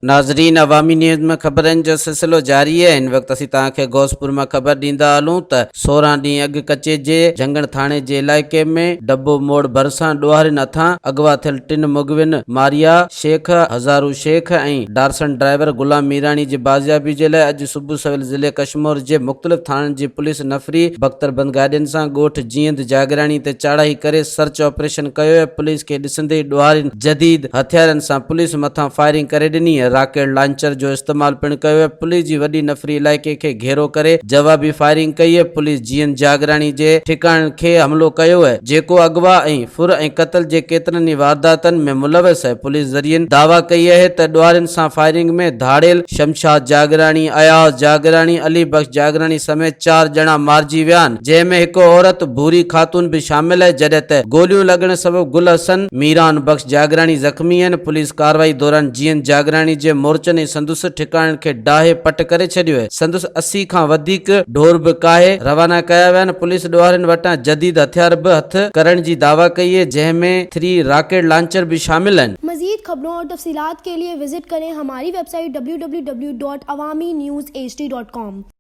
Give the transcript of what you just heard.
नाज़रीन, अवामी न्यूज़ में ख़बरनि जो सिलसिलो जारी है। इन वक्त असीं तव्हांखे गौसपुर में ख़बर ॾींदा हलूं त 16 ॾींहं अॻु कचे जे झंगण थाणे जे इलाइक़े में डब्बो मोड़ भरिसां ॾोहारियुनि हथां अगवा थियल 3 मुगविन मारिया शेख, हज़ारू शेख ऐं डारसन ड्राइवर गुलाम मीरानी जी बाज़ियाबी जे लाइ अॼु सुबुह सवेल ज़िले कशमोर जे मुख़्तलिफ़ थाणनि जी पुलिस नफ़री बख़्तरबंद गाॾियुनि सां ॻोठ जींद जागराणी ते चाढ़ाई करे सर्च ऑपरेशन कयो आहे। पुलिस खे ॾिसंदे ई ॾोहारियुनि जदीद हथियारनि सां पुलिस मथां फायरिंग करे ॾिनी। रॉकेट लॉन्चर जो इस्तेमालु पिणु कयो आहे। पुलिस जी वॾी नफ़री इलाइक़े खे घेरो करे जवाबी फायरिंग कई आहे। पुलिस जीएन जागराणी जे ठिकाणे खे हमलो कयो आहे, जेको अगवा ऐं फुर ऐं क़त्ल जे केतिरनि ई वारदातनि में मुलविस आहे। पुलिस ज़रियनि दावा कई आहे त ॾोहारियुनि सां फायरिंग में धाड़ेल शमशाद जागराणी, अयाज़ जागराणी, अली बख्श जागराणी समेत 4 ॼणा मारिजी विया आहिनि, जंहिंमें हिकु औरत भूरी ख़ातून बि शामिल आहे, जॾहिं त गोलियूं लॻण सबबि गुल हसन, मीरान बख्श जागराणी ज़ख़्मी आहिनि। पुलिस कार्रवाई दौरान जीएन जागराणी जे मोर्चनि ऐं संदुसि ठिकाणनि खे डाहे पट करे छॾियो आहे। संदुसि 80 खां वधीक ढोर बि काहे रवाना कया विया आहिनि। पुलिस ॾोहारियुनि वटां जदीद हथियार बि हथ करण जी दावा कई है, जंहिंमें 3 रॉकेट लॉन्चर भी शामिल हैं। मजीद खबरों और तफसीलात के लिए विजिट करें हमारी वेबसाइट www.awamiNewsHD.com।